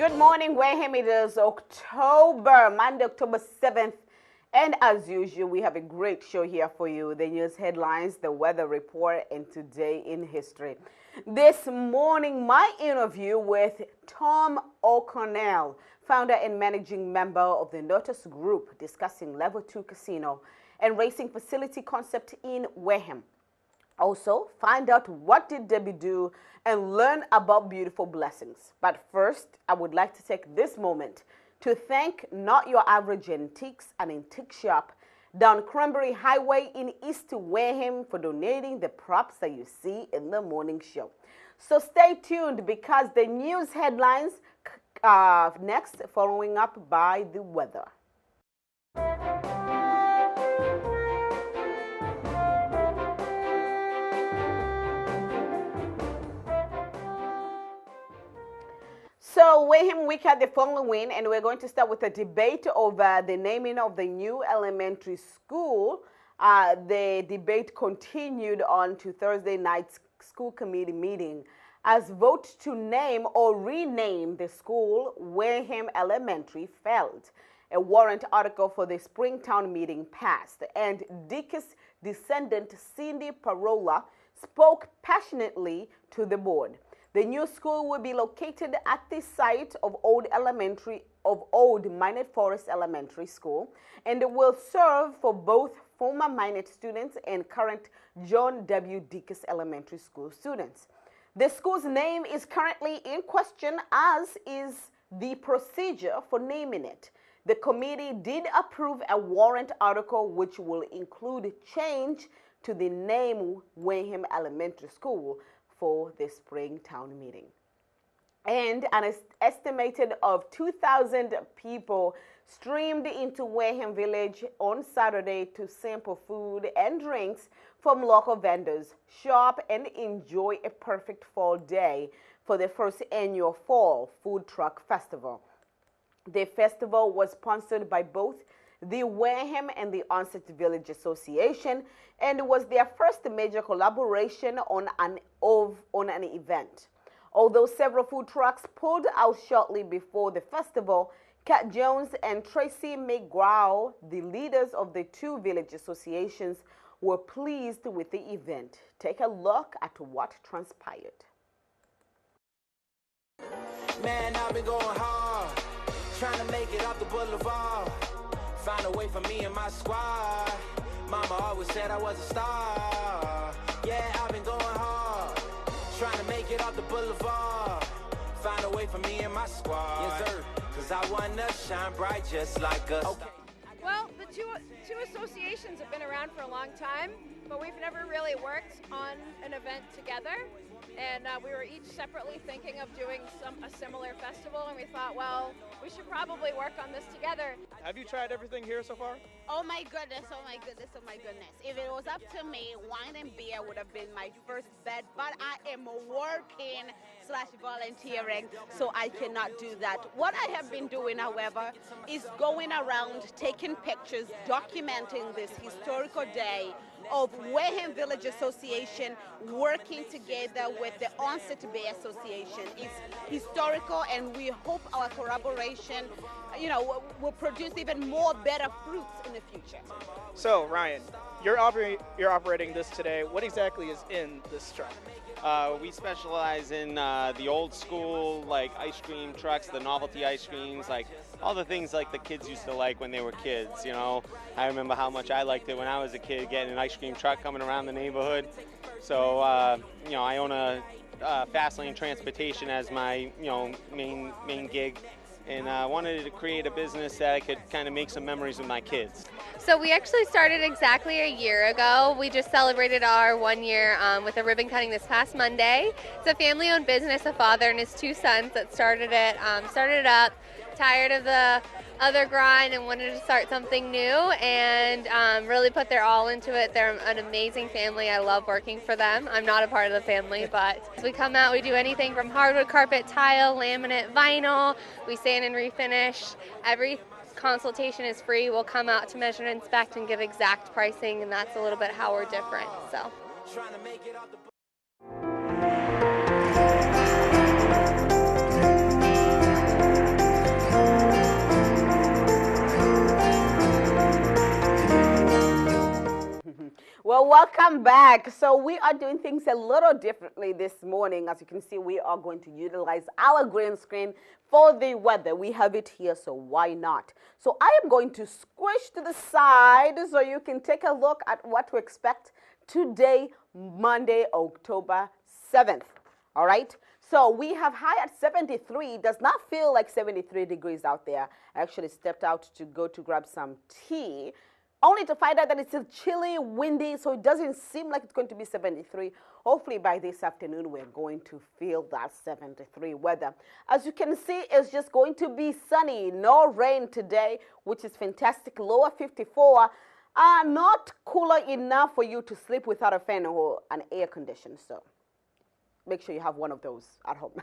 Good morning, Wareham. It is Monday, October 7th. And as usual, we have a great show here for you. The news headlines, the weather report, and today in history. This morning, my interview with Tom O'Connell, founder and managing member of the Notus Group, discussing Level 2 casino and racing facility concept in Wareham. Also, find out what did Debbie do and learn about beautiful blessings. But first, I would like to take this moment to thank Not Your Average Antiques, an antique shop down Cranberry Highway in East Wareham, for donating the props that you see in the morning show. So stay tuned because the news headlines next, following up by the weather. So Wareham Week had the following, and we're going to start with a debate over the naming of the new elementary school. The debate continued on to Thursday night's school committee meeting as vote to name or rename the school Wareham Elementary failed. A warrant article for the Springtown meeting passed, and Dickus descendant Cindy Parola spoke passionately to the board. The new school will be located at the site of old Minot Forest Elementary School, and it will serve for both former Minot students and current John W. Dickus Elementary School students. The school's name is currently in question, as is the procedure for naming it. The committee did approve a warrant article which will include change to the name Wareham Elementary School for the Springtown meeting. And an estimated of 2,000 people streamed into Wareham Village on Saturday to sample food and drinks from local vendors, shop, and enjoy a perfect fall day for the first annual Fall Food Truck Festival. The festival was sponsored by both the Wareham and the Onset Village Association, and was their first major collaboration on an event. Although several food trucks pulled out shortly before the festival, Kat Jones and Tracy McGraw, the leaders of the two village associations, were pleased with the event. Take a look at what transpired. Man, I've been going hard, trying to make it up the boulevard. Find a way for me and my squad. Mama always said I was a star. Yeah, I've been going hard, trying to make it off the boulevard. Find a way for me and my squad. Yes, sir. Cause I wanna shine bright just like us. Okay. Well, the two associations have been around for a long time, but we've never really worked on an event together. And we were each separately thinking of doing a similar festival, and we thought, well, we should probably work on this together. Have you tried everything here so far? Oh my goodness, oh my goodness, oh my goodness. If it was up to me, wine and beer would have been my first bet, but I am working/volunteering, so I cannot do that. What I have been doing, however, is going around taking pictures, documenting this historical day of Wareham Village Association working together with the Onset Bay Association. It's historical, and we hope our collaboration, will produce even more better fruits in the future. So, Ryan, you're operating this today. What exactly is in this truck? We specialize in the old school, like ice cream trucks, the novelty ice creams, like all the things like the kids used to like when they were kids, I remember how much I liked it when I was a kid, getting an ice cream truck coming around the neighborhood. So, I own a fast lane transportation as my, main gig. And I wanted to create a business that I could kind of make some memories with my kids. So we actually started exactly a year ago. We just celebrated our 1 year with a ribbon cutting this past Monday. It's a family-owned business, a father and his two sons that started it up, tired of the other grind and wanted to start something new, and really put their all into it. They're an amazing family. I love working for them. I'm not a part of the family, but as we come out, we do anything from hardwood, carpet, tile, laminate, vinyl. We sand and refinish. Every consultation is free. We'll come out to measure and inspect and give exact pricing, and that's a little bit how we're different. So. So welcome back. So we are doing things a little differently this morning. As you can see, we are going to utilize our green screen for the weather. We have it here, so why not? So I am going to squish to the side so you can take a look at what to expect today, Monday, October 7th. All right? So we have high at 73. Does not feel like 73 degrees out there. I actually stepped out to go to grab some tea, only to find out that it's chilly, windy, so it doesn't seem like it's going to be 73. Hopefully by this afternoon, we're going to feel that 73 weather. As you can see, it's just going to be sunny, no rain today, which is fantastic. Lower 54, not cooler enough for you to sleep without a fan or an air conditioner. So make sure you have one of those at home.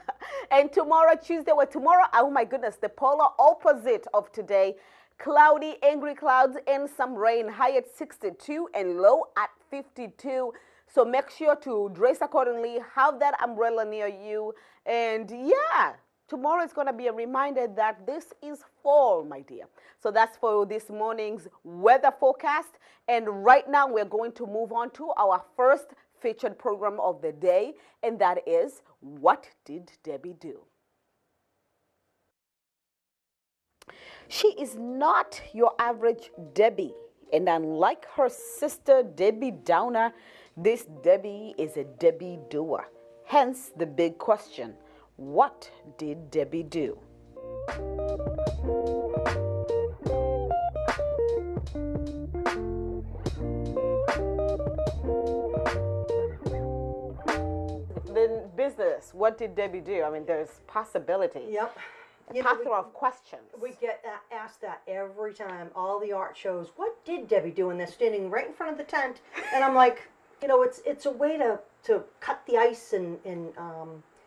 And tomorrow, Tuesday, oh my goodness, the polar opposite of today. Cloudy, angry clouds, and some rain. High at 62 and low at 52. So make sure to dress accordingly. Have that umbrella near you. And yeah, tomorrow is going to be a reminder that this is fall, my dear. So that's for this morning's weather forecast. And right now we're going to move on to our first featured program of the day. And that is, What Did Debbie Do? She is not your average Debbie, and unlike her sister Debbie Downer, this Debbie is a Debbie doer. Hence the big question, what did Debbie do? The business, what did Debbie do? I mean, there's possibility. Yep. Plethora of questions. We get asked that every time. All the art shows. What did Debbie do? And they're standing right in front of the tent, and I'm like, it's a way to cut the ice and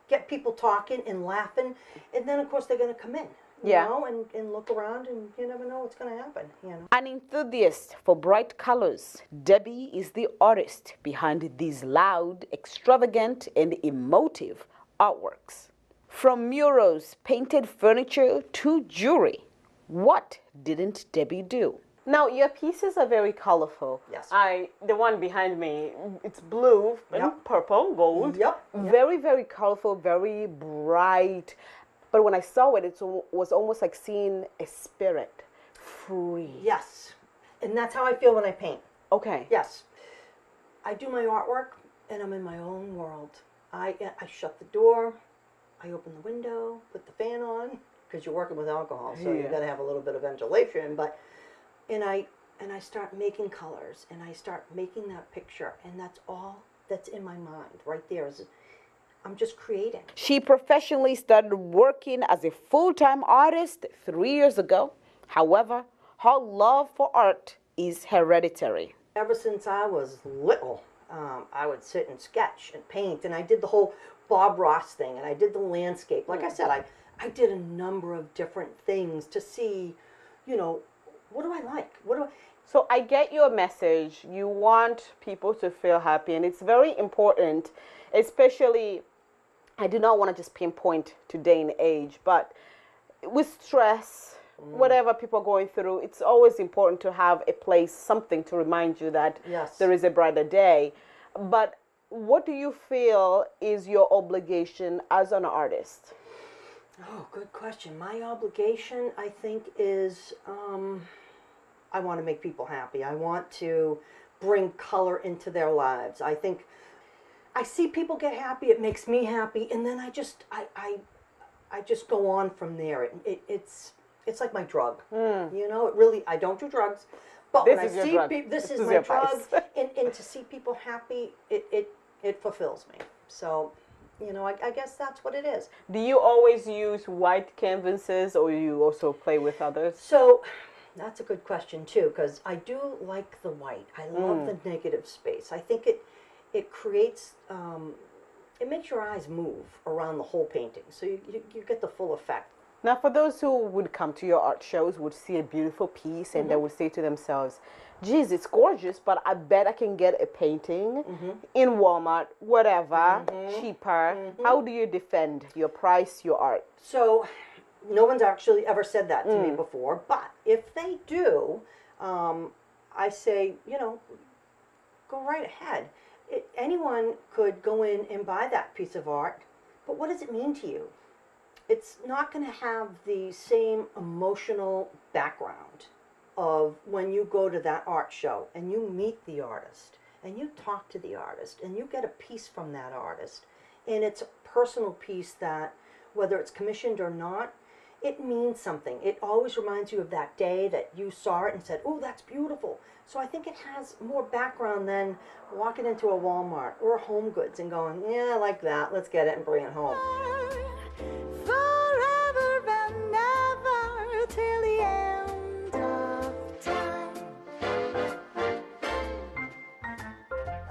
get people talking and laughing, and then of course they're going to come in, you know, and look around, and you never know what's going to happen. An enthusiast for bright colors, Debbie is the artist behind these loud, extravagant, and emotive artworks. From murals, painted furniture, to jewelry, what didn't Debbie do? Now, your pieces are very colorful. Yes. The one behind me, it's blue and purple, gold. Yep. Very, very colorful, very bright. But when I saw it, it was almost like seeing a spirit, free. Yes. And that's how I feel when I paint. Okay. Yes. I do my artwork, and I'm in my own world. I shut the door. I open the window, put the fan on, because you're working with alcohol, so you got to have a little bit of ventilation. And I start making colors, and I start making that picture, and that's all that's in my mind right there. I'm just creating. She professionally started working as a full-time artist 3 years ago. However, her love for art is hereditary. Ever since I was little, I would sit and sketch and paint, and I did the whole Bob Ross thing, and I did the landscape. Like I said, I did a number of different things to see, what do I like? So I get your message. You want people to feel happy, and it's very important, especially, I do not want to just pinpoint to day and age, but with stress, whatever people are going through, it's always important to have a place, something to remind you that there is a brighter day. But what do you feel is your obligation as an artist? Oh, good question. My obligation, I think, is I want to make people happy. I want to bring color into their lives. I think I see people get happy. It makes me happy, and then I just go on from there. It's like my drug. It really. I don't do drugs, but when I see people, this is my drug, and to see people happy, it fulfills me. So, I guess that's what it is. Do you always use white canvases, or you also play with others? So, that's a good question too, because I do like the white. I love the negative space. I think it creates, it makes your eyes move around the whole painting, so you get the full effect. Now, for those who would come to your art shows, would see a beautiful piece, and they would say to themselves, geez, it's gorgeous, but I bet I can get a painting in Walmart, whatever, cheaper. How do you defend your price, your art? So, no one's actually ever said that to me before, but if they do, I say, go right ahead. Anyone could go in and buy that piece of art, but what does it mean to you? It's not going to have the same emotional background of when you go to that art show and you meet the artist and you talk to the artist and you get a piece from that artist. And it's a personal piece that, whether it's commissioned or not, it means something. It always reminds you of that day that you saw it and said, oh, that's beautiful. So I think it has more background than walking into a Walmart or a Home Goods and going, yeah, I like that. Let's get it and bring it home. Forever and ever till the end of time.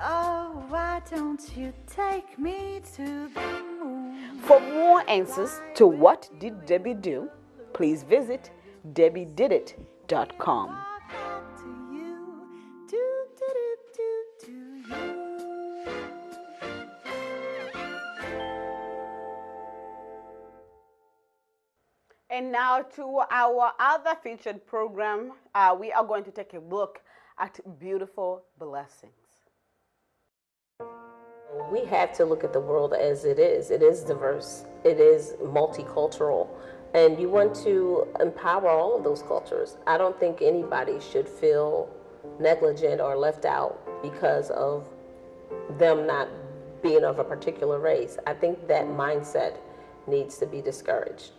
Oh, why don't you take me to the moon? For more answers to what did Debbie do, please visit debbiedidit.com. Walk up to you, do do do do you. And now to our other featured program, we are going to take a look at beautiful blessings. We have to look at the world as it is. It is diverse. It is multicultural. And you want to empower all of those cultures. I don't think anybody should feel negligent or left out because of them not being of a particular race. I think that mindset needs to be discouraged.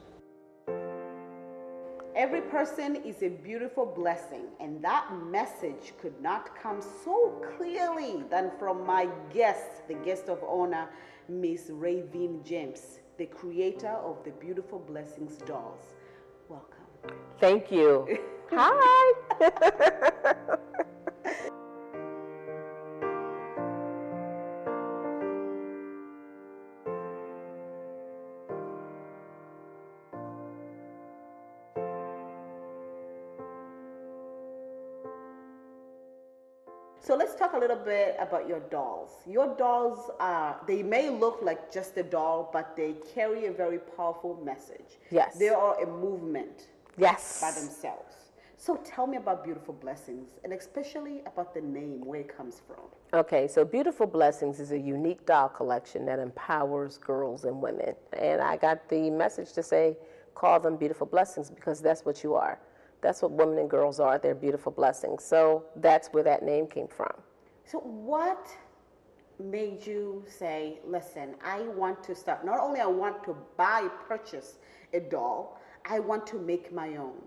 Every person is a beautiful blessing, and that message could not come so clearly than from my guest, the guest of honor, Miss Raven James, the creator of the Beautiful Blessings dolls. Welcome. Thank you. Hi. So let's talk a little bit about your dolls. Your dolls, they may look like just a doll, but they carry a very powerful message. Yes. They are a movement Yes. by themselves. So tell me about Beautiful Blessings, and especially about the name, where it comes from. Okay, so Beautiful Blessings is a unique doll collection that empowers girls and women. And I got the message to say, call them Beautiful Blessings, because that's what you are. That's what women and girls are. They're beautiful blessings. So that's where that name came from. So what made you say, listen, I want to start, not only I want to purchase a doll, I want to make my own?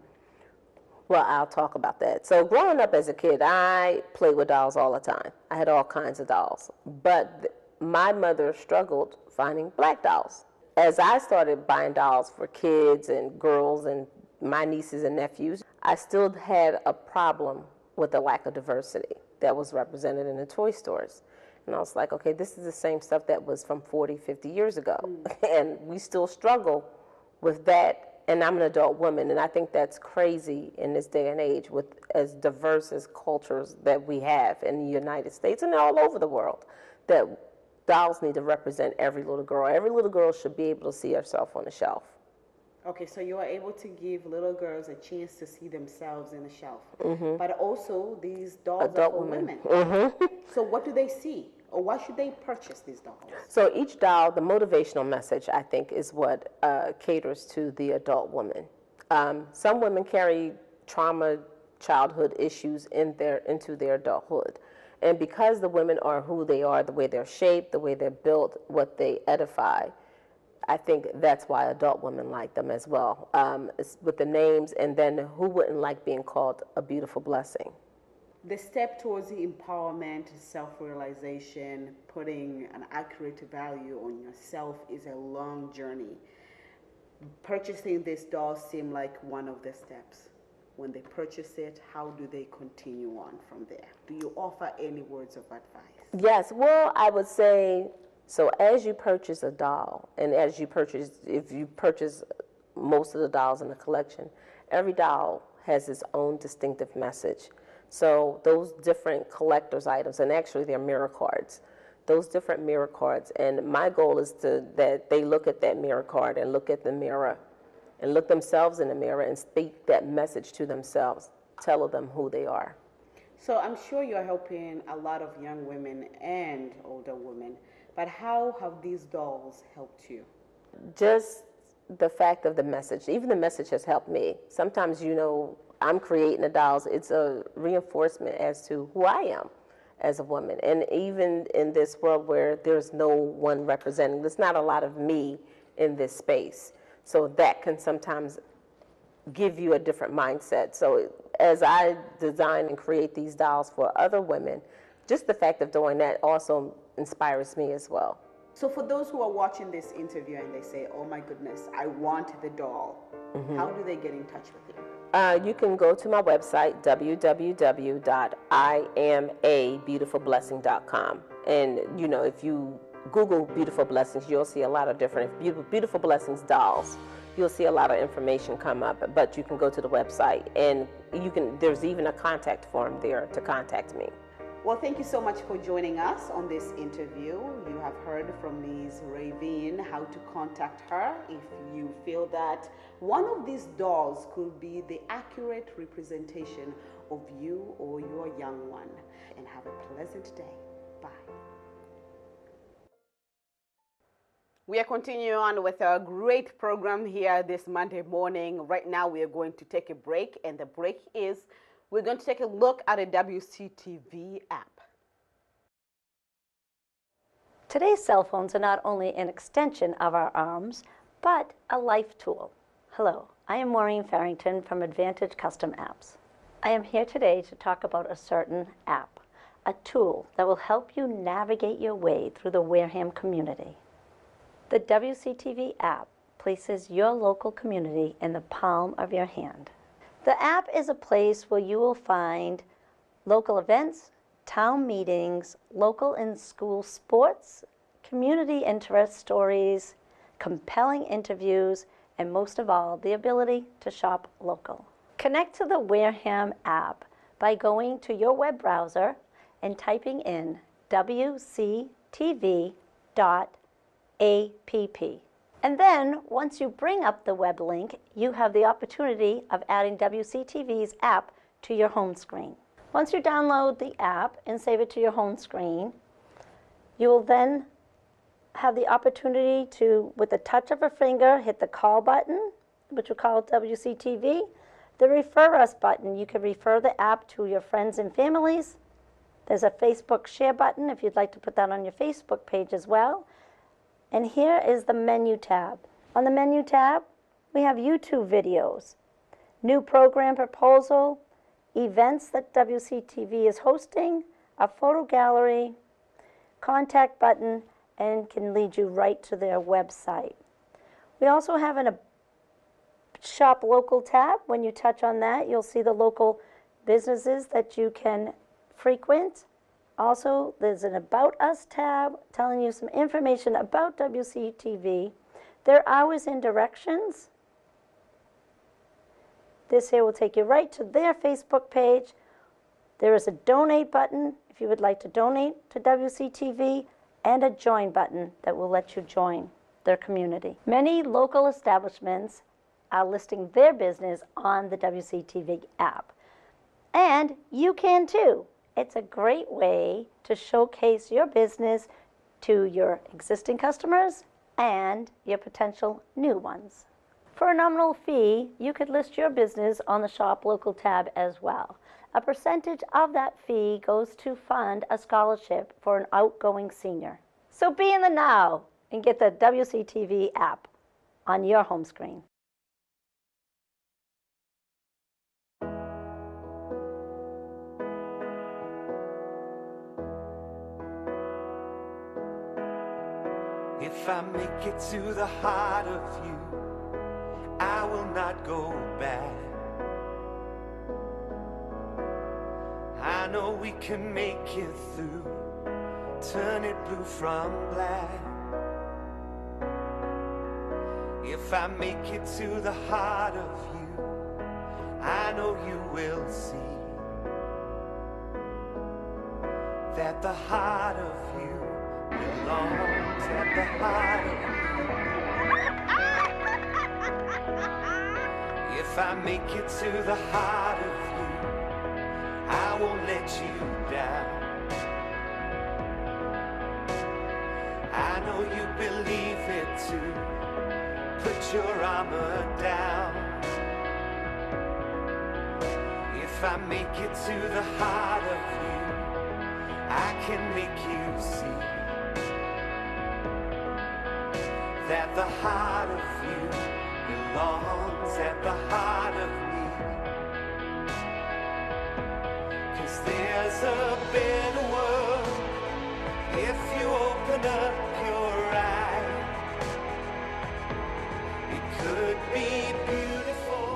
Well, I'll talk about that. So growing up as a kid, I played with dolls all the time. I had all kinds of dolls. But my mother struggled finding black dolls. As I started buying dolls for kids and girls and my nieces and nephews, I still had a problem with the lack of diversity that was represented in the toy stores. And I was like, okay, this is the same stuff that was from 40, 50 years ago. And we still struggle with that. And I'm an adult woman, and I think that's crazy in this day and age with as diverse as cultures that we have in the United States and all over the world, that dolls need to represent every little girl. Every little girl should be able to see herself on the shelf. Okay, so you are able to give little girls a chance to see themselves in the shelf. But also, these dolls Adult are for women. women. So what do they see? Or why should they purchase these dolls? So each doll, the motivational message, I think, is what caters to the adult woman. Some women carry trauma, childhood issues into their adulthood. And because the women are who they are, the way they're shaped, the way they're built, what they edify, I think that's why adult women like them as well. It's with the names, and then who wouldn't like being called a beautiful blessing? The step towards the empowerment, self-realization, putting an accurate value on yourself is a long journey. Purchasing this doll seemed like one of the steps. When they purchase it, how do they continue on from there? Do you offer any words of advice? Yes, well, I would say, so as you purchase a doll, and as you purchase, if you purchase most of the dolls in the collection, every doll has its own distinctive message. So those different collector's items, and actually they're mirror cards, those different mirror cards, and my goal is that they look at that mirror card and look at the mirror and look themselves in the mirror and speak that message to themselves, tell them who they are. So I'm sure you're helping a lot of young women and older women, but how have these dolls helped you? Just the fact of the message, even the message has helped me. Sometimes, I'm creating the dolls, it's a reinforcement as to who I am as a woman. And even in this world where there's no one representing, there's not a lot of me in this space. So that can sometimes give you a different mindset. So as I design and create these dolls for other women, just the fact of doing that also inspires me as well. So for those who are watching this interview and they say, oh my goodness, I want the doll, how do they get in touch with you? You can go to my website, www.iamabeautifulblessing.com. And, if you Google Beautiful Blessings, you'll see a lot of different Beautiful Blessings dolls. You'll see a lot of information come up, but you can go to the website and there's even a contact form there to contact me. Well, thank you so much for joining us on this interview. You have heard from Ms. Ravine how to contact her if you feel that one of these dolls could be the accurate representation of you or your young one. And have a pleasant day. Bye. We are continuing on with a great program here this Monday morning. Right now we are going to take a break, and the break is we're going to take a look at a WCTV app. Today's cell phones are not only an extension of our arms, but a life tool. Hello, I am Maureen Farrington from Advantage Custom Apps. I am here today to talk about a certain app, a tool that will help you navigate your way through the Wareham community. The WCTV app places your local community in the palm of your hand. The app is a place where you will find local events, town meetings, local and school sports, community interest stories, compelling interviews, and most of all, the ability to shop local. Connect to the Wareham app by going to your web browser and typing in wctv.app. And then, once you bring up the web link, you have the opportunity of adding WCTV's app to your home screen. Once you download the app and save it to your home screen, you will then have the opportunity to, with the touch of a finger, hit the call button, which we call WCTV, the refer us button. You can refer the app to your friends and families. There's a Facebook share button if you'd like to put that on your Facebook page as well. And here is the menu tab. On the menu tab, we have YouTube videos, new program proposal, events that WCTV is hosting, a photo gallery, contact button, and can lead you right to their website. We also have a shop local tab. When you touch on that, you'll see the local businesses that you can frequent. Also, there's an About Us tab telling you some information about WCTV, their hours and directions. This here will take you right to their Facebook page. There is a donate button if you would like to donate to WCTV, and a join button that will let you join their community. Many local establishments are listing their business on the WCTV app. And you can too. It's a great way to showcase your business to your existing customers and your potential new ones. For a nominal fee, you could list your business on the Shop Local tab as well. A percentage of that fee goes to fund a scholarship for an outgoing senior. So be in the now and get the WCTV app on your home screen. If I make it to the heart of you, I will not go back. I know we can make it through, turn it blue from black. If I make it to the heart of you, I know you will see that the heart of you belongs at the heart of me. If I make it to the heart of you, I won't let you down. I know you believe it too. Put your armor down. If I make it to the heart of you, I can make you see that the heart of you belongs at the heart of me. 'Cause there's a better world if you open up your eyes. It could be beautiful.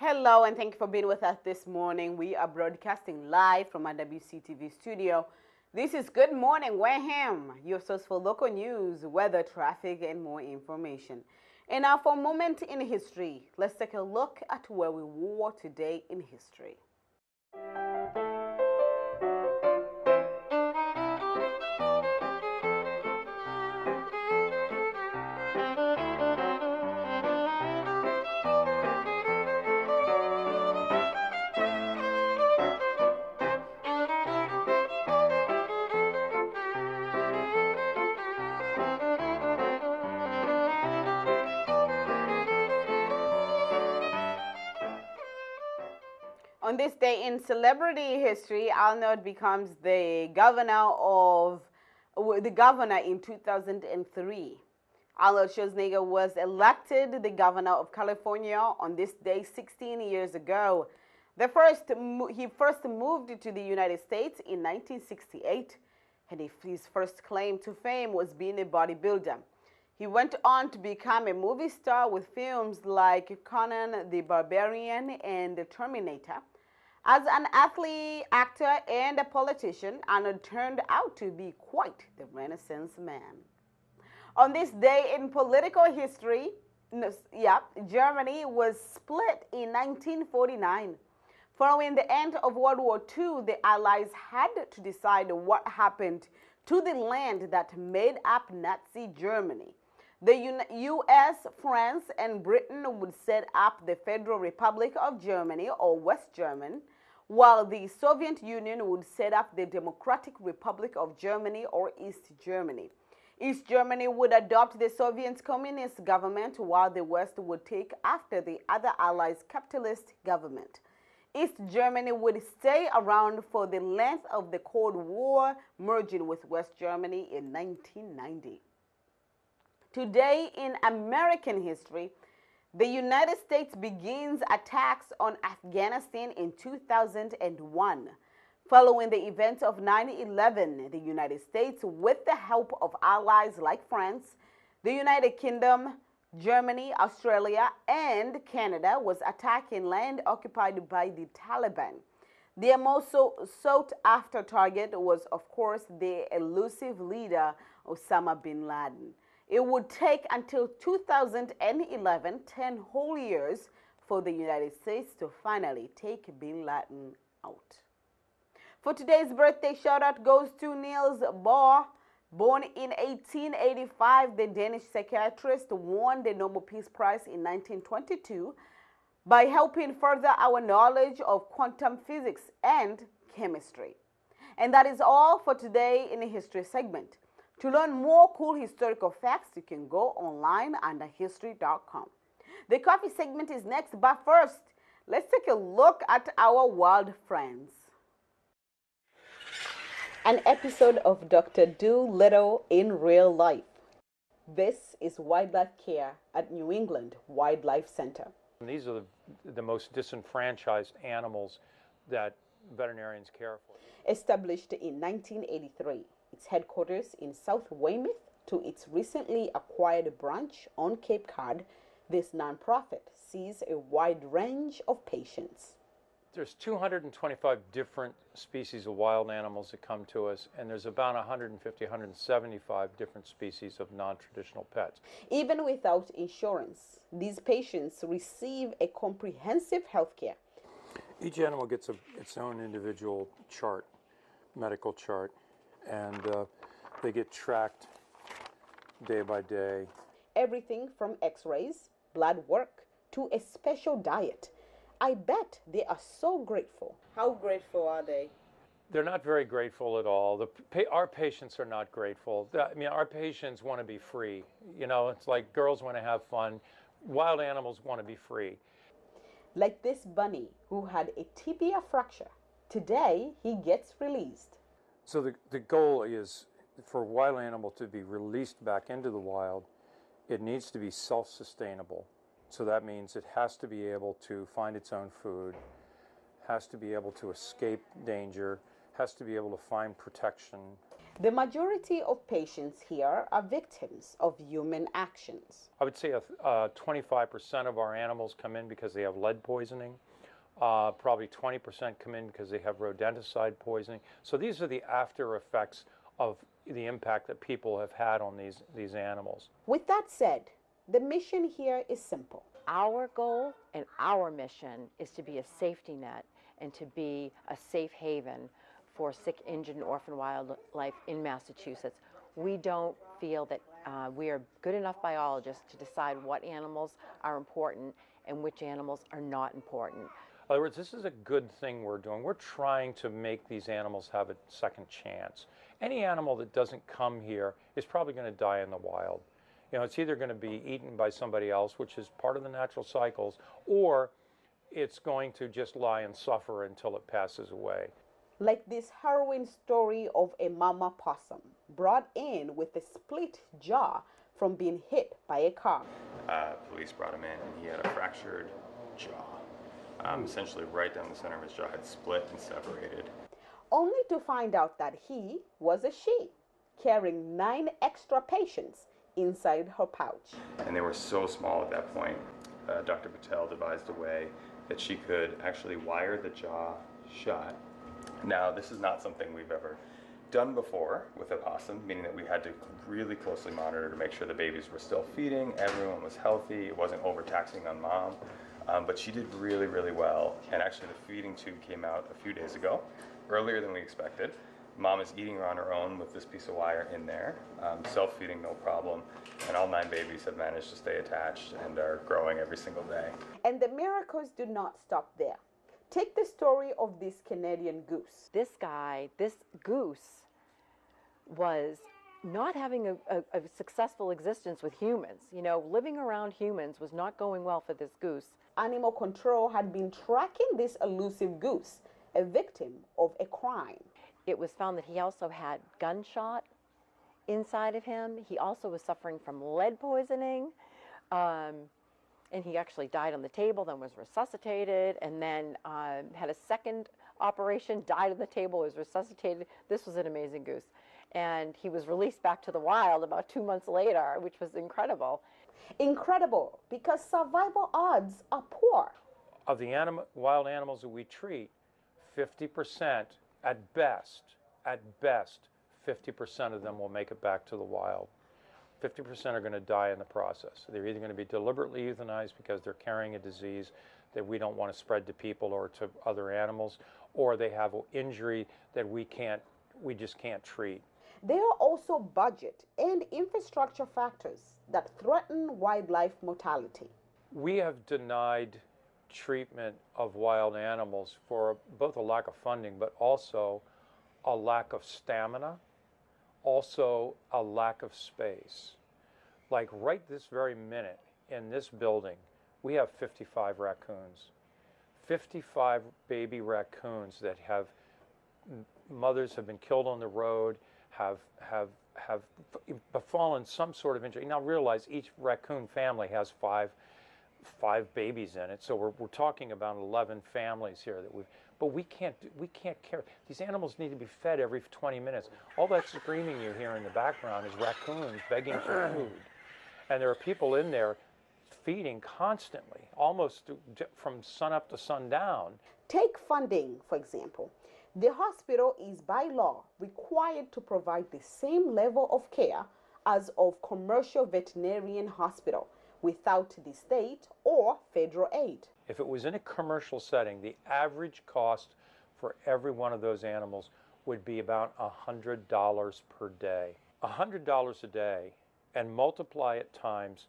Hello, and thank you for being with us this morning. We are broadcasting live from our WCTV studio. This is Good Morning Wareham, your source for local news, weather, traffic, and more information. And now for a moment in history, let's take a look at where we were today in history. On this day in celebrity history, Arnold becomes the governor in 2003. Arnold Schwarzenegger was elected the governor of California on this day 16 years ago. He first moved to the United States in 1968, and his first claim to fame was being a bodybuilder. He went on to become a movie star with films like Conan the Barbarian and The Terminator. As an athlete, actor, and a politician, Arnold turned out to be quite the Renaissance man. On this day in political history, Germany was split in 1949. Following the end of World War II, the Allies had to decide what happened to the land that made up Nazi Germany. The U.S., France, and Britain would set up the Federal Republic of Germany, or West German, while the Soviet Union would set up the Democratic Republic of Germany, or East Germany. East Germany would adopt the Soviet communist government while the West would take after the other Allies' capitalist government. East Germany would stay around for the length of the Cold War, merging with West Germany in 1990. Today in American history, the United States begins attacks on Afghanistan in 2001. Following the events of 9/11, the United States, with the help of allies like France, the United Kingdom, Germany, Australia, and Canada, was attacking land occupied by the Taliban. Their most sought-after target was, of course, the elusive leader Osama bin Laden. It would take until 2011, 10 whole years, for the United States to finally take bin Laden out. For today's birthday shout-out goes to Niels Bohr. Born in 1885, the Danish psychiatrist won the Nobel Peace Prize in 1922 by helping further our knowledge of quantum physics and chemistry. And that is all for today in the history segment. To learn more cool historical facts, you can go online under history.com. The coffee segment is next, but first, let's take a look at our wild friends. An episode of Dr. Dolittle in real life. This is wildlife care at New England Wildlife Center. These are the most disenfranchised animals that veterinarians care for. Established in 1983, its headquarters in South Weymouth to its recently acquired branch on Cape Cod, this nonprofit sees a wide range of patients. There's 225 different species of wild animals that come to us, and there's about 150, 175 different species of non-traditional pets. Even without insurance, these patients receive a comprehensive health care. Each animal gets its own individual chart, medical chart, and they get tracked day by day. Everything from x-rays, blood work, to a special diet. I bet they are so grateful. How grateful are they? They're not very grateful at all. Our patients are not grateful. I mean, our patients want to be free. You know, it's like girls want to have fun. Wild animals want to be free. Like this bunny who had a tibia fracture. Today, he gets released. So the goal is for a wild animal to be released back into the wild, it needs to be self-sustainable. So that means it has to be able to find its own food, has to be able to escape danger, has to be able to find protection. The majority of patients here are victims of human actions. I would say 25% of our animals come in because they have lead poisoning. Probably 20% come in because they have rodenticide poisoning. So these are the after effects of the impact that people have had on these animals. With that said, the mission here is simple. Our goal and our mission is to be a safety net and to be a safe haven for sick, injured, and orphan wildlife in Massachusetts. We don't feel that we are good enough biologists to decide what animals are important and which animals are not important. In other words, this is a good thing we're doing. We're trying to make these animals have a second chance. Any animal that doesn't come here is probably going to die in the wild. You know, it's either going to be eaten by somebody else, which is part of the natural cycles, or it's going to just lie and suffer until it passes away. Like this harrowing story of a mama possum brought in with a split jaw from being hit by a car. Police brought him in and he had a fractured jaw. Essentially right down the center of his jaw had split and separated. Only to find out that he was a she, carrying 9 extra patients inside her pouch. And they were so small at that point, Dr. Patel devised a way that she could actually wire the jaw shut. Now, this is not something we've ever done before with a possum, meaning that we had to really closely monitor to make sure the babies were still feeding, everyone was healthy, it wasn't overtaxing on mom. But she did really, really well. And actually the feeding tube came out a few days ago, earlier than we expected. Mom is eating her on her own with this piece of wire in there, self-feeding no problem, and all 9 babies have managed to stay attached and are growing every single day. And the miracles do not stop there. Take the story of this Canadian goose. This goose was not having a successful existence with humans. You know, living around humans was not going well for this goose. Animal control had been tracking this elusive goose, a victim of a crime. It was found that he also had gunshot inside of him. He also was suffering from lead poisoning. And he actually died on the table, then was resuscitated, and then had a second operation, died on the table, was resuscitated. This was an amazing goose. And he was released back to the wild about 2 months later, which was incredible. Incredible, because survival odds are poor. Of the wild animals that we treat, 50% at best, 50% of them will make it back to the wild. 50% are going to die in the process. They're either going to be deliberately euthanized because they're carrying a disease that we don't want to spread to people or to other animals, or they have an injury that we just can't treat. There are also budget and infrastructure factors that threaten wildlife mortality. We have denied treatment of wild animals for both a lack of funding, but also a lack of stamina, also a lack of space. Like right this very minute in this building, we have 55 raccoons. 55 baby raccoons that mothers have been killed on the road, have befallen some sort of injury. Now realize each raccoon family has five babies in it, so we're talking about 11 families here but we can't care. These animals need to be fed every 20 minutes. All that screaming you hear in the background is raccoons begging for food, and there are people in there feeding constantly, almost from sun up to sundown. Take funding, for example. The hospital is by law required to provide the same level of care as of commercial veterinarian hospital without the state or federal aid. If it was in a commercial setting, the average cost for every one of those animals would be about $100 per day. $100 a day, and multiply it times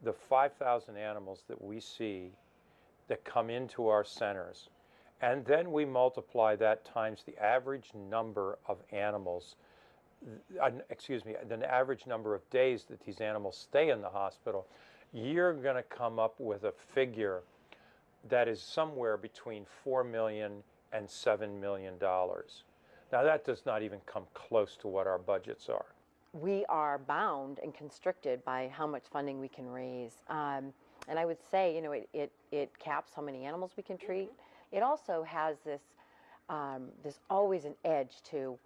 the 5,000 animals that we see that come into our centers. And then we multiply that times the average number of animals, the average number of days that these animals stay in the hospital. You're going to come up with a figure that is somewhere between $4 million and $7 million. Now that does not even come close to what our budgets are. We are bound and constricted by how much funding we can raise. And I would say, you know, it caps how many animals we can treat. It also has this, there's always an edge to,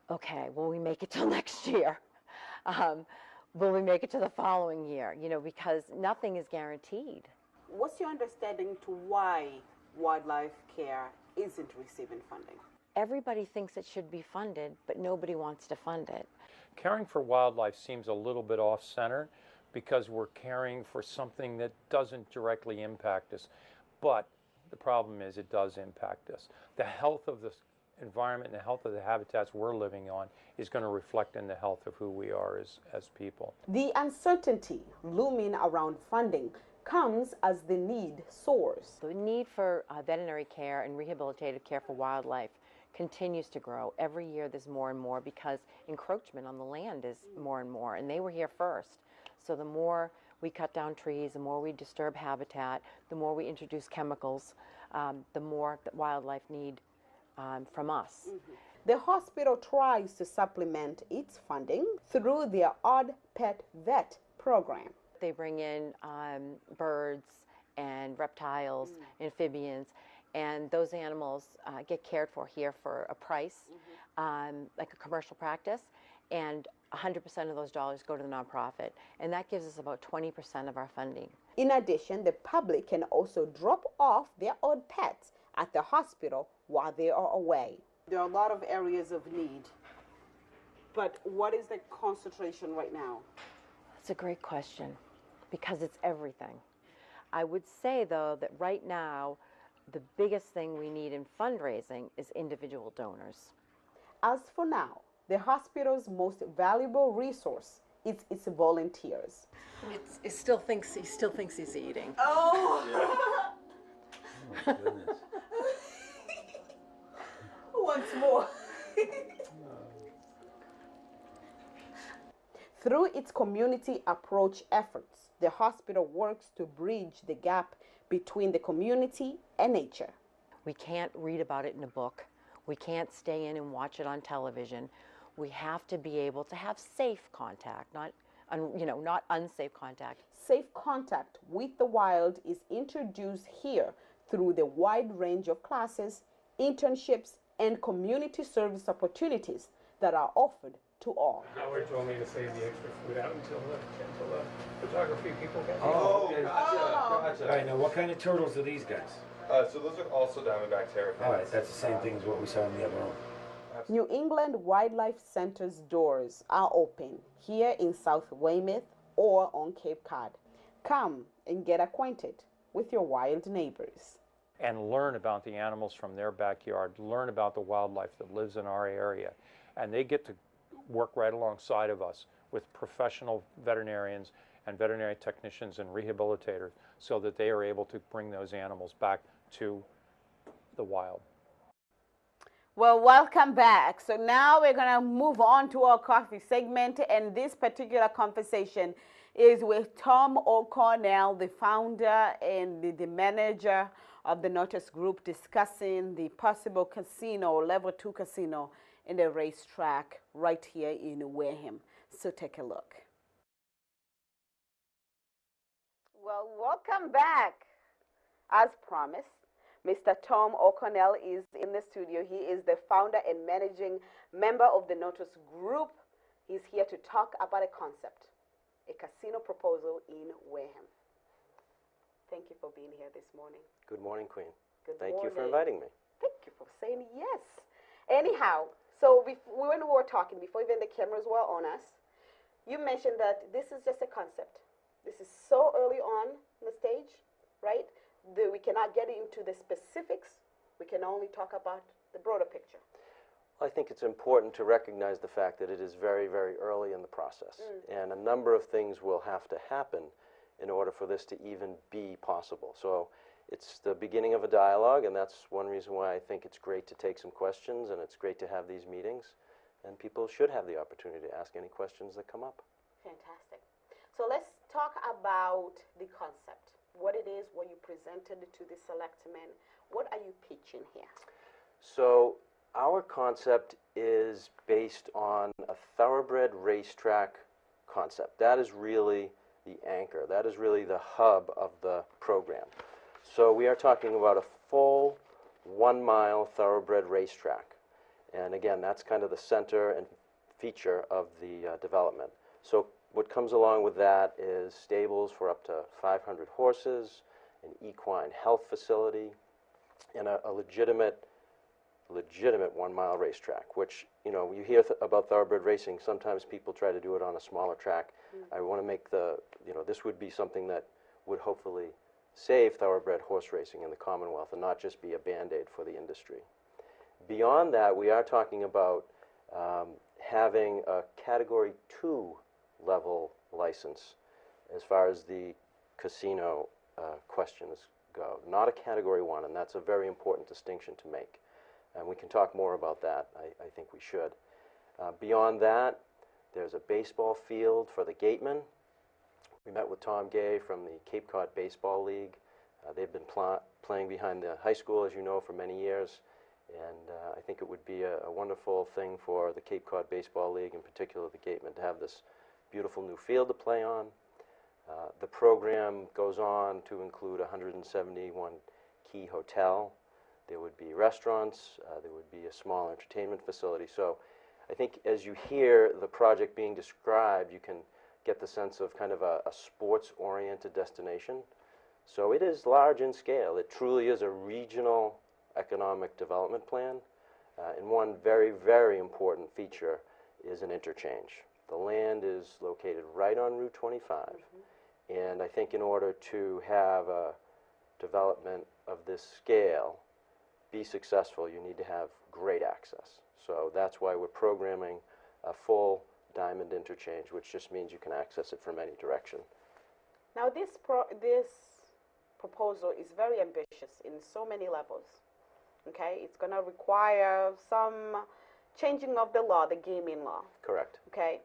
okay, will we make it till next year? Will we make it to the following year? You know, because nothing is guaranteed. What's your understanding to why wildlife care isn't receiving funding? Everybody thinks it should be funded, but nobody wants to fund it. Caring for wildlife seems a little bit off-center because we're caring for something that doesn't directly impact us. But the problem is it does impact us. The health of the environment and the health of the habitats we're living on is going to reflect in the health of who we are as people. The uncertainty looming around funding comes as the need soars. The need for veterinary care and rehabilitative care for wildlife continues to grow. Every year there's more and more because encroachment on the land is more and more, and they were here first. So the more we cut down trees, the more we disturb habitat, the more we introduce chemicals, the more that wildlife need from us. The hospital tries to supplement its funding through their Odd Pet Vet program. They bring in birds and reptiles, amphibians, and those animals get cared for here for a price, like a commercial practice, and 100% of those dollars go to the nonprofit, and that gives us about 20% of our funding. In addition, the public can also drop off their odd pets at the hospital while they are away. There are a lot of areas of need, but what is the concentration right now? That's a great question, because it's everything. I would say, though, that right now, the biggest thing we need in fundraising is individual donors. As for now, the hospital's most valuable resource is its volunteers. He still thinks he's eating. Oh! Yeah. Oh, goodness. Once more. Through its community approach efforts, the hospital works to bridge the gap between the community and nature. We can't read about it in a book. We can't stay in and watch it on television. We have to be able to have safe contact, not unsafe contact. Safe contact with the wild is introduced here through the wide range of classes, internships, and community service opportunities that are offered to all. Howard told me to save the extra food out until the photography people get here. Oh, okay. Gotcha. All right, now what kind of turtles are these guys? So those are also diamondback terrapins. All right, that's the same thing as what we saw in the other room. New England Wildlife Center's doors are open here in South Weymouth or on Cape Cod. Come and get acquainted with your wild neighbors. And learn about the animals from their backyard, learn about the wildlife that lives in our area. And they get to work right alongside of us with professional veterinarians and veterinary technicians and rehabilitators so that they are able to bring those animals back to the wild. Well, welcome back. So now we're going to move on to our coffee segment, and this particular conversation is with Tom O'Connell, the founder and the manager of the Notice Group, discussing the possible casino, level 2 casino in the racetrack right here in Wareham. So take a look. Well, welcome back. As promised, Mr. Tom O'Connell is in the studio. He is the founder and managing member of the Notice Group. He's here to talk about a concept, a casino proposal in Wareham. Thank you for being here this morning. Good morning, Queen. Thank you for inviting me. Thank you for saying yes. Anyhow, so when we were talking, before even the cameras were on us, you mentioned that this is just a concept. This is so early on the stage, right? We cannot get into the specifics. We can only talk about the broader picture. I think it's important to recognize the fact that it is very, very early in the process. And a number of things will have to happen in order for this to even be possible. So it's the beginning of a dialogue, and that's one reason why I think it's great to take some questions, and it's great to have these meetings. And people should have the opportunity to ask any questions that come up. Fantastic. So let's talk about the concept. What it is, what you presented to the selectmen. What are you pitching here? So our concept is based on a thoroughbred racetrack concept. That is really the anchor. That is really the hub of the program. So we are talking about a full 1 mile thoroughbred racetrack. And again, that's kind of the center and feature of the development. So what comes along with that is stables for up to 500 horses, an equine health facility, and a legitimate 1 mile racetrack, which, you know, you hear about thoroughbred racing, sometimes people try to do it on a smaller track. I want to make this would be something that would hopefully save thoroughbred horse racing in the Commonwealth and not just be a Band-Aid for the industry. Beyond that, we are talking about having a Category 2 level license as far as the casino questions go, not a Category 1, and that's a very important distinction to make. And we can talk more about that. I think we should. Beyond that, there's a baseball field for the gatemen. We met with Tom Gay from the Cape Cod Baseball League. They've been playing behind the high school, as you know, for many years. And I think it would be a wonderful thing for the Cape Cod Baseball League, in particular the gatemen, to have this beautiful new field to play on. The program goes on to include a 171-key hotel. There would be restaurants. There would be a small entertainment facility. So I think as you hear the project being described, you can get the sense of kind of a sports-oriented destination. So it is large in scale. It truly is a regional economic development plan. And one very, very important feature is an interchange. The land is located right on Route 25. And I think in order to have a development of this scale be successful, you need to have great access. So that's why we're programming a full diamond interchange, which just means you can access it from any direction. Now this proposal is very ambitious in so many levels. Okay, it's going to require some changing of the law, the gaming law. Correct. Okay,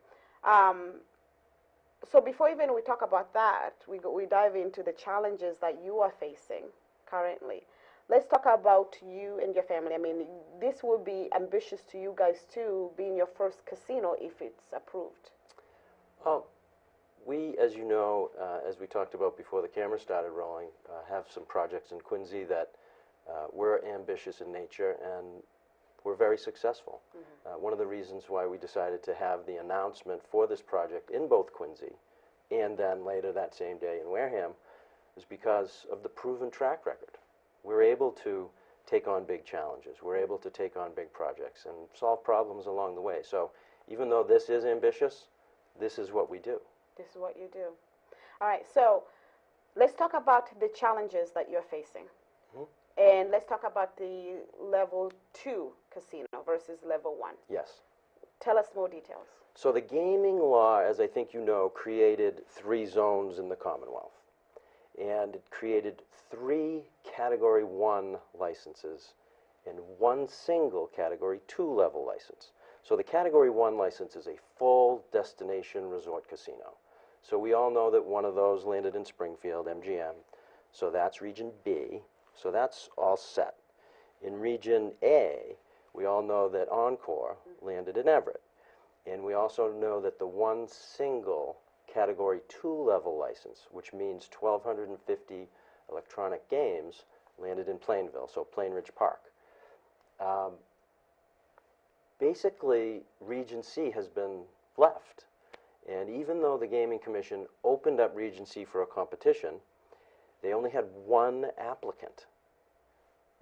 So before even we talk about that, we dive into the challenges that you are facing currently. Let's talk about you and your family. I mean, this will be ambitious to you guys too, being your first casino if it's approved. Well, we, as you know, as we talked about before the camera started rolling, have some projects in Quincy that we're ambitious in nature, and we're very successful. One of the reasons why we decided to have the announcement for this project in both Quincy and then later that same day in Wareham is because of the proven track record. We're able to take on big challenges. We're able to take on big projects and solve problems along the way. So even though this is ambitious, this is what we do. This is what you do. All right, so let's talk about the challenges that you're facing. And let's talk about the level 2 casino versus level 1. Yes. Tell us more details. So the gaming law, as I think you know, created 3 zones in the Commonwealth. And it created 3 Category 1 licenses and 1 single Category 2 level license. So the Category 1 license is a full destination resort casino. So we all know that one of those landed in Springfield, MGM. So that's Region B. So that's all set. In Region A, we all know that Encore landed in Everett. And we also know that the 1 single Category 2 level license, which means 1,250 electronic games, landed in Plainville, so Plain Ridge Park. Basically, Region C has been left. And even though the Gaming Commission opened up Region C for a competition, they only had 1 applicant,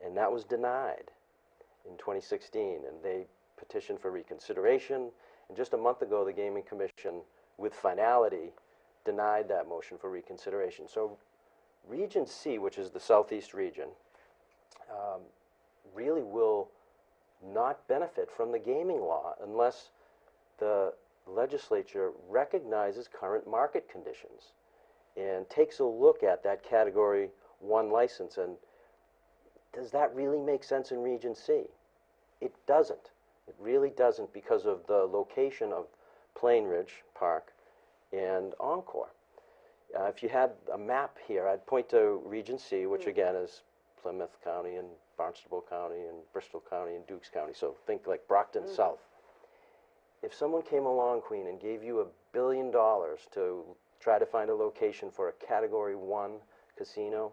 and that was denied in 2016, and they petitioned for reconsideration, and just a month ago the Gaming Commission, with finality, denied that motion for reconsideration. So Region C, which is the southeast region, really will not benefit from the gaming law unless the legislature recognizes current market conditions and takes a look at that Category 1 license, and does that really make sense in Region C? It doesn't. It really doesn't, because of the location of Plain Ridge Park and Encore. If you had a map here, I'd point to Region C, which again is Plymouth County and Barnstable County and Bristol County and Dukes County, so think like Brockton South. If someone came along, Queen, and gave you $1 billion to try to find a location for a Category 1 casino,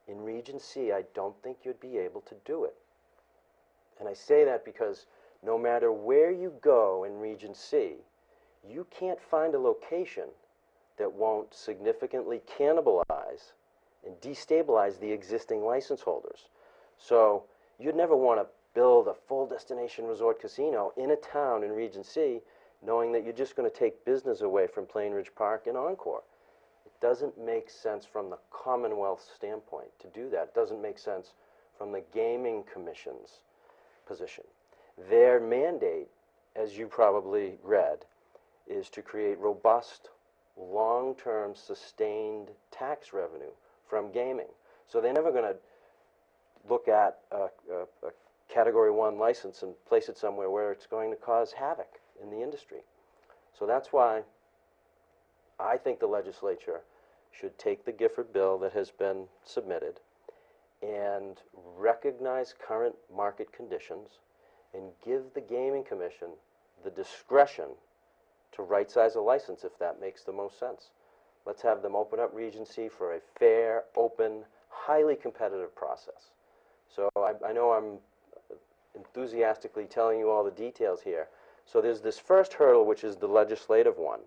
in Region C, I don't think you'd be able to do it. And I say that because no matter where you go in Region C, you can't find a location that won't significantly cannibalize and destabilize the existing license holders. So you'd never want to build a full destination resort casino in a town in Region C knowing that you're just going to take business away from Plain Ridge Park and Encore. It doesn't make sense from the Commonwealth standpoint to do that. It doesn't make sense from the Gaming Commission's position. Their mandate, as you probably read, is to create robust, long-term, sustained tax revenue from gaming. So they're never going to look at a Category 1 license and place it somewhere where it's going to cause havoc in the industry. So that's why I think the legislature should take the Gifford bill that has been submitted and recognize current market conditions and give the Gaming Commission the discretion to right-size a license if that makes the most sense. Let's have them open up Region C for a fair, open, highly competitive process. So I know I'm enthusiastically telling you all the details here. So there's this first hurdle, which is the legislative one,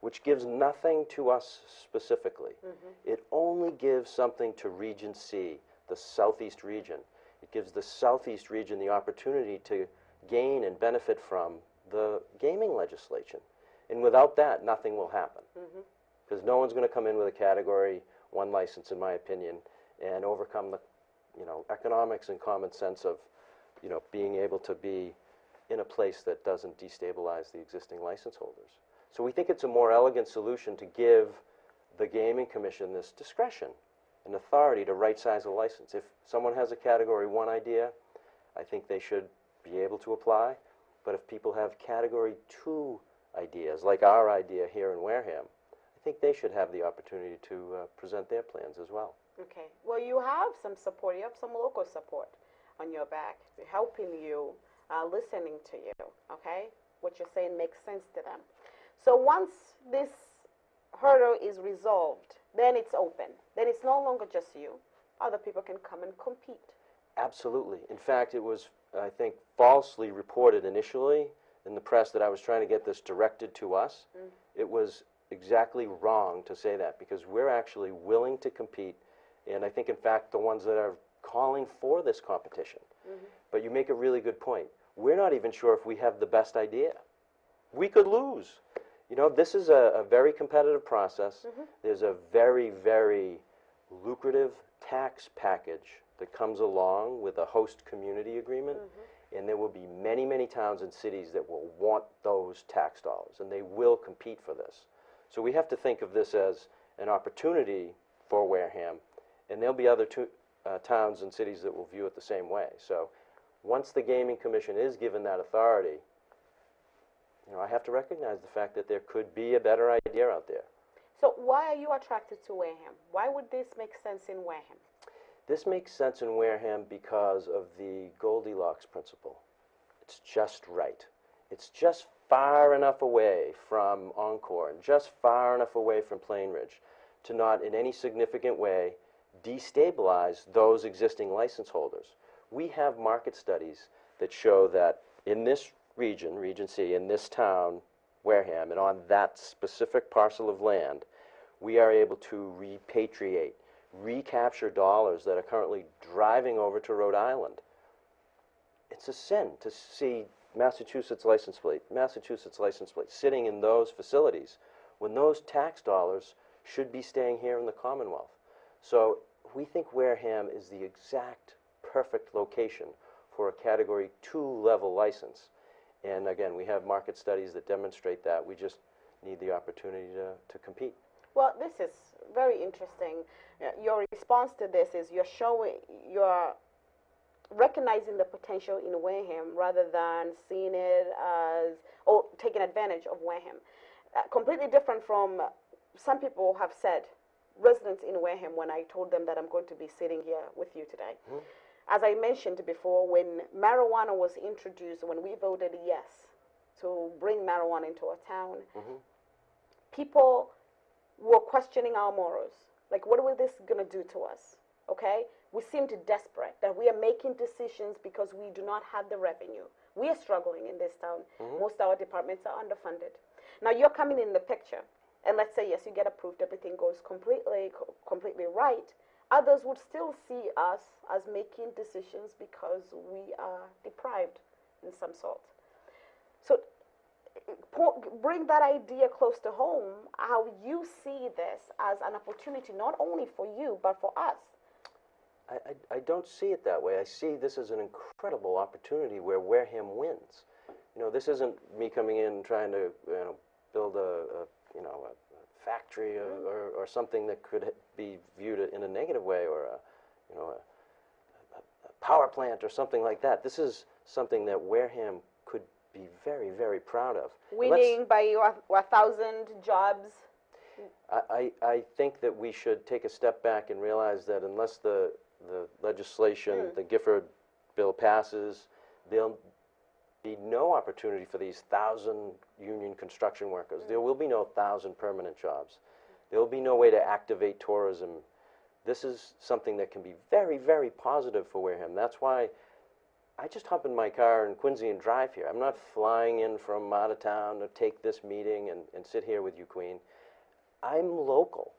which gives nothing to us specifically. It only gives something to Region C, the southeast region. It gives the southeast region the opportunity to gain and benefit from the gaming legislation. And without that, nothing will happen. Because no one's going to come in with a Category 1 license, in my opinion, and overcome the economics and common sense of being able to be in a place that doesn't destabilize the existing license holders. So we think it's a more elegant solution to give the Gaming Commission this discretion and authority to right-size a license. If someone has a Category 1 idea, I think they should be able to apply. But if people have Category 2 ideas, like our idea here in Wareham, I think they should have the opportunity to present their plans as well. Okay. Well, you have some support. You have some local support on your back, helping you, listening to you. Okay. What you're saying makes sense to them. So once this hurdle is resolved, then it's open. Then it's no longer just you. Other people can come and compete. Absolutely. In fact, it was, I think, falsely reported initially in the press that I was trying to get this directed to us. It was exactly wrong to say that, because we're actually willing to compete, and I think, in fact, the ones that are calling for this competition. But you make a really good point. We're not even sure if we have the best idea. We could lose. You know, this is a very competitive process. There's a very, very lucrative tax package that comes along with a host community agreement, and there will be many, many towns and cities that will want those tax dollars, and they will compete for this. So we have to think of this as an opportunity for Wareham, and there'll be other towns and cities that will view it the same way. So once the Gaming Commission is given that authority, you know, I have to recognize the fact that there could be a better idea out there. So why are you attracted to Wareham? Why would this make sense in Wareham? This makes sense in Wareham because of the Goldilocks principle. It's just right. It's just far enough away from Encore and just far enough away from Plainridge to not in any significant way destabilize those existing license holders. We have market studies that show that in this region, Region C, in this town, Wareham, and on that specific parcel of land, we are able to repatriate, recapture dollars that are currently driving over to Rhode Island. It's a sin to see Massachusetts license plate sitting in those facilities when those tax dollars should be staying here in the Commonwealth. So we think Wareham is the exact perfect location for a Category 2 level license. And again, we have market studies that demonstrate that. We just need the opportunity to compete. Well, this is very interesting. Your response to this is you're recognizing the potential in Wareham rather than seeing it as, or taking advantage of Wareham. Completely different from some people have said, residents in Wareham, when I told them that I'm going to be sitting here with you today. As I mentioned before, when marijuana was introduced, when we voted yes to bring marijuana into our town, people were questioning our morals. Like, what is this going to do to us? Okay? We seemed desperate that we are making decisions because we do not have the revenue. We are struggling in this town. Most of our departments are underfunded. Now, you're coming in the picture, and let's say, yes, you get approved, everything goes completely right. Others would still see us as making decisions because we are deprived in some sort. So bring that idea close to home, how you see this as an opportunity not only for you, but for us. I don't see it that way. I see this as an incredible opportunity where Wareham wins. You know, this isn't me coming in and trying to build a factory or something that could be viewed in a negative way, or a power plant or something like that. This is something that Wareham could be very, very proud of. Winning by 1,000 jobs. I think that we should take a step back and realize that unless the legislation, the Gifford bill passes, there'll be no opportunity for these 1,000 union construction workers. There will be no 1,000 permanent jobs. There will be no way to activate tourism. This is something that can be very, very positive for Wareham. That's why I just hop in my car in Quincy and drive here. I'm not flying in from out of town to take this meeting and sit here with you, Queen. I'm local,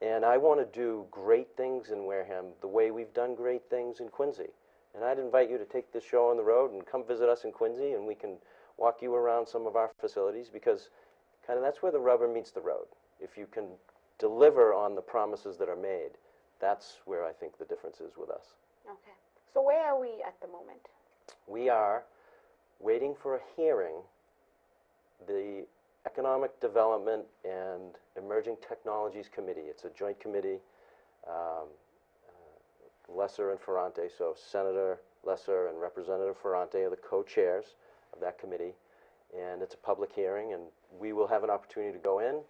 and I want to do great things in Wareham the way we've done great things in Quincy. And I'd invite you to take this show on the road and come visit us in Quincy, and we can walk you around some of our facilities, because kind of that's where the rubber meets the road. If you can deliver on the promises that are made, that's where I think the difference is with us. Okay. So where are we at the moment? We are waiting for a hearing. The Economic Development and Emerging Technologies Committee, it's a joint committee, Lesser and Ferrante, so Senator Lesser and Representative Ferrante are the co-chairs of that committee, and it's a public hearing, and we will have an opportunity to go in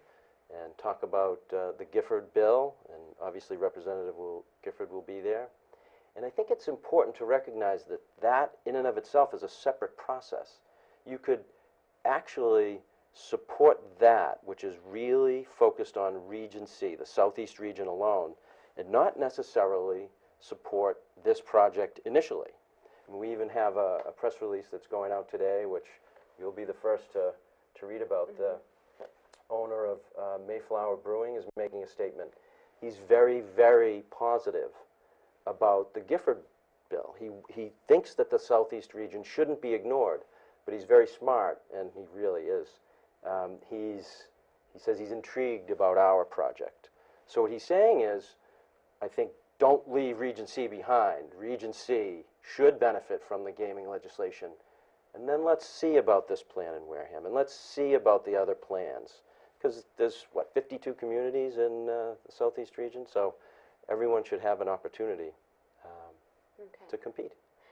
and talk about the Gifford bill, and obviously Representative Gifford will be there. And I think it's important to recognize that that in and of itself is a separate process. You could actually support that, which is really focused on Region C, the Southeast region alone, and not necessarily support this project initially. And we even have a press release that's going out today, which you'll be the first to read about. The owner of Mayflower Brewing is making a statement. He's very, very positive about the Gifford bill. He thinks that the Southeast region shouldn't be ignored, but he's very smart, and he really is. He says he's intrigued about our project. So what he's saying is, I think, don't leave Region C behind. Region C should benefit from the gaming legislation. And then let's see about this plan in Wareham, and let's see about the other plans. Because there's, what, 52 communities in the Southeast region, so everyone should have an opportunity to compete.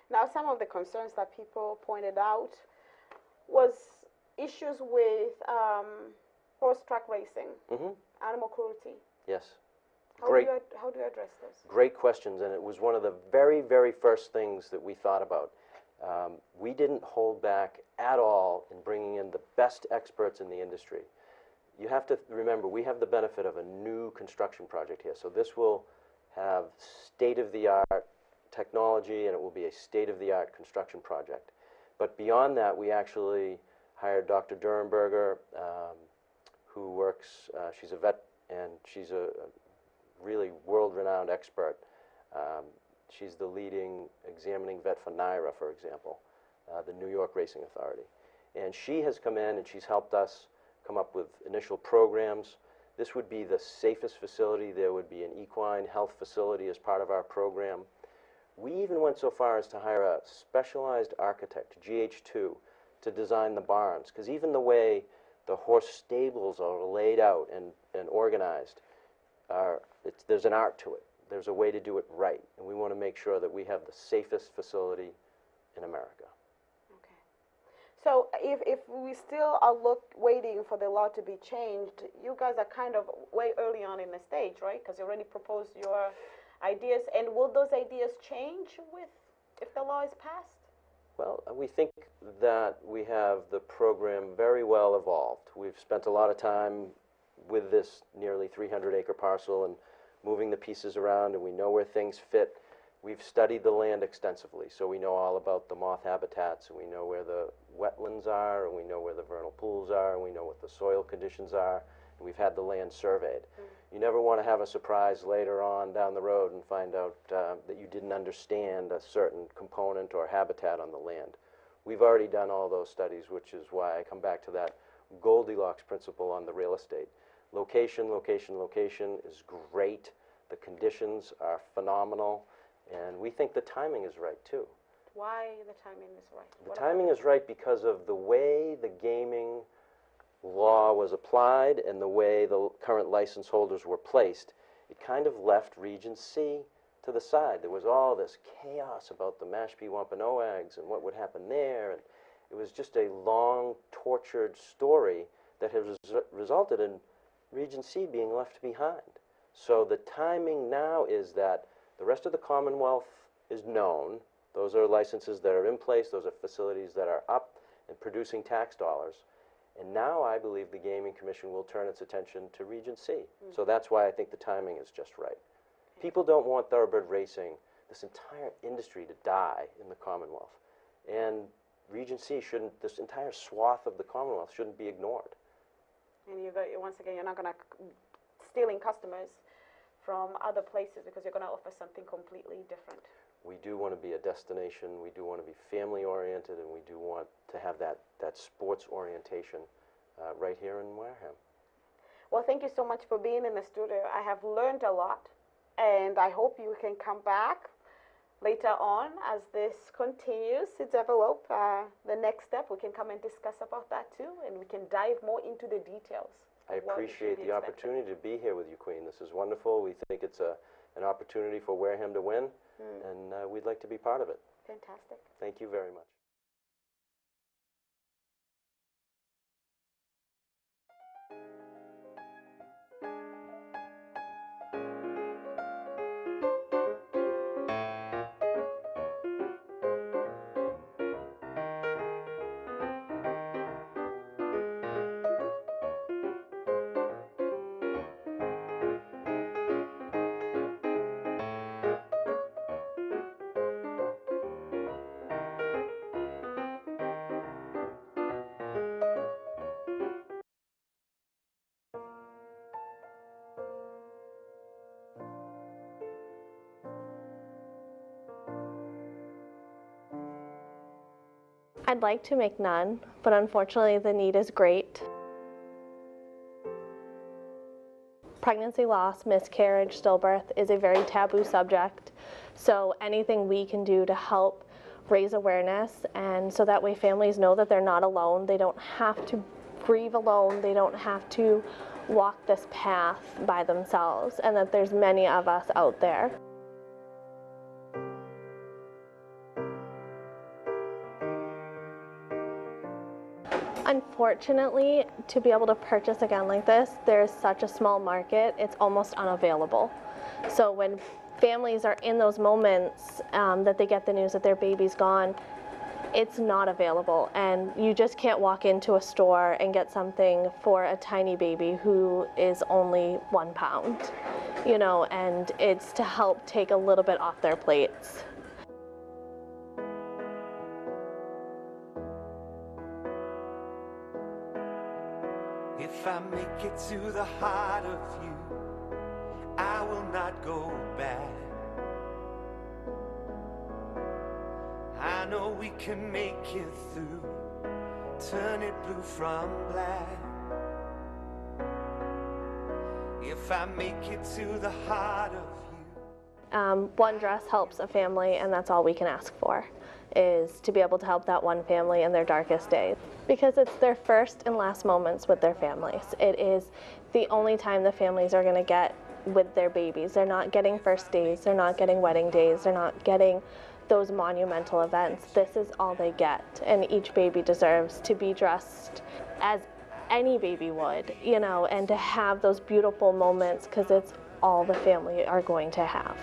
Now, some of the concerns that people pointed out was issues with horse track racing, animal cruelty. Yes. How do you address those? Great questions, and it was one of the very, very first things that we thought about. We didn't hold back at all in bringing in the best experts in the industry. You have to remember, we have the benefit of a new construction project here, so this will have state-of-the-art technology, and it will be a state-of-the-art construction project. But beyond that, we actually hired Dr. Durenberger, who works, she's a vet, and she's a really world-renowned expert. She's the leading examining vet for NYRA, for example, the New York Racing Authority. And she has come in and she's helped us come up with initial programs. This would be the safest facility. There would be an equine health facility as part of our program. We even went so far as to hire a specialized architect, GH2, to design the barns, because even the way the horse stables are laid out and organized, there's an art to it. There's a way to do it right, and we want to make sure that we have the safest facility in America. Okay. So if we still are waiting for the law to be changed, you guys are kind of way early on in the stage, right? Because you already proposed your ideas, and will those ideas change if the law is passed? Well, we think that we have the program very well evolved. We've spent a lot of time with this nearly 300-acre parcel and moving the pieces around, and we know where things fit. We've studied the land extensively, so we know all about the moth habitats, and we know where the wetlands are, and we know where the vernal pools are, and we know what the soil conditions are, and we've had the land surveyed. You never want to have a surprise later on down the road and find out that you didn't understand a certain component or habitat on the land. We've already done all those studies, which is why I come back to that Goldilocks principle on the real estate. Location, location, location is great. The conditions are phenomenal, and we think the timing is right too. Why the timing is right? The timing is right because of the way the gaming law was applied and the way the current license holders were placed. It kind of left Region C to the side. There was all this chaos about the Mashpee Wampanoags and what would happen there, and it was just a long, tortured story that has resulted in Region C being left behind. So the timing now is that the rest of the Commonwealth is known. Those are licenses that are in place. Those are facilities that are up and producing tax dollars. And now I believe the Gaming Commission will turn its attention to Region C. So that's why I think the timing is just right. People don't want thoroughbred racing, this entire industry, to die in the Commonwealth. And Region C shouldn't, this entire swath of the Commonwealth shouldn't be ignored. And once again, you're not going to stealing customers from other places because you're going to offer something completely different. We do want to be a destination, we do want to be family oriented, and we do want to have that sports orientation right here in Wareham. Well, thank you so much for being in the studio. I have learned a lot, and I hope you can come back later on as this continues to develop. The next step, we can come and discuss about that too, and we can dive more into the details. I appreciate the opportunity to be here with you, Queen. This is wonderful. We think it's an opportunity for Wareham to win, and we'd like to be part of it. Fantastic. Thank you very much. I'd like to make none, but unfortunately the need is great. Pregnancy loss, miscarriage, stillbirth is a very taboo subject, so anything we can do to help raise awareness, and so that way families know that they're not alone, they don't have to grieve alone, they don't have to walk this path by themselves, and that there's many of us out there. Unfortunately, to be able to purchase a gun like this, there's such a small market, it's almost unavailable. So when families are in those moments that they get the news that their baby's gone, it's not available, and you just can't walk into a store and get something for a tiny baby who is only 1 pound, you know, and it's to help take a little bit off their plates. If I make it to the heart of you, I will not go back. I know we can make it through, turn it blue from black. If I make it to the heart of you. One dress helps a family, and that's all we can ask for, is to be able to help that one family in their darkest days. Because it's their first and last moments with their families. It is the only time the families are going to get with their babies. They're not getting first days, they're not getting wedding days, they're not getting those monumental events. This is all they get, and each baby deserves to be dressed as any baby would, you know, and to have those beautiful moments, because it's all the family are going to have.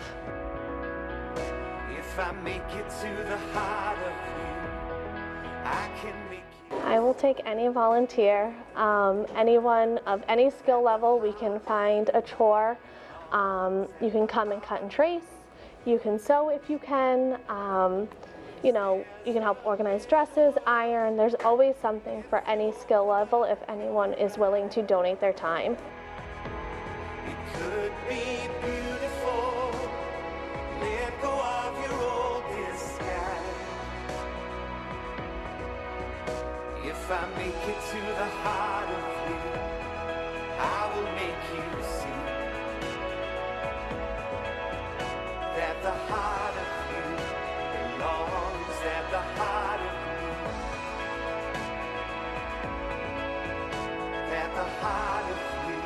If I make it to the heart of you, I can make it. I will take any volunteer, anyone of any skill level. We can find a chore. You can come and cut and trace. You can sew if you can. You know, you can help organize dresses, iron. There's always something for any skill level if anyone is willing to donate their time. It could be beautiful. Let go of your old disguise. If I make it to the heart of you, I will make you see that the heart of you belongs at the heart of me. That the heart of you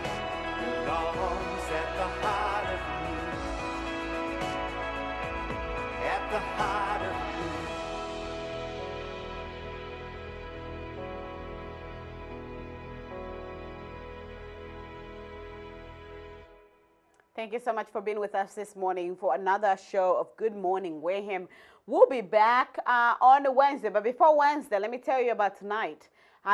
belongs at the heart of me. At the heart of me. Thank you so much for being with us this morning for another show of Good Morning Wareham. We'll be back on Wednesday, but before Wednesday, let me tell you about tonight.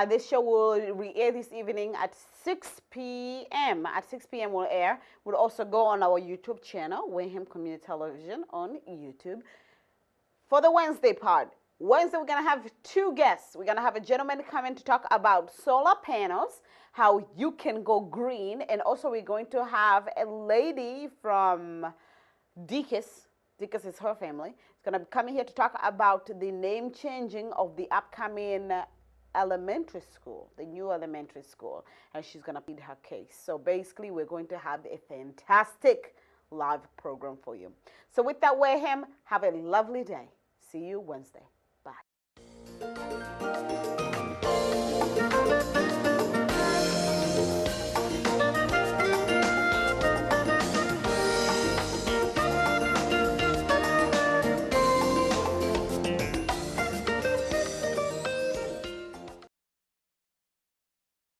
This show will re-air this evening at 6 p.m. At 6 p.m. we'll air. We'll also go on our YouTube channel, Wareham Community Television on YouTube. For the Wednesday part, Wednesday we're going to have two guests. We're going to have a gentleman come in to talk about solar panels, how you can go green, and also we're going to have a lady from Deacon's is her family. It's going to come here to talk about the name changing of the upcoming elementary school, the new elementary school, and she's going to plead her case. So basically, we're going to have a fantastic live program for you. So with that, Wareham, have a lovely day. See you Wednesday. Bye.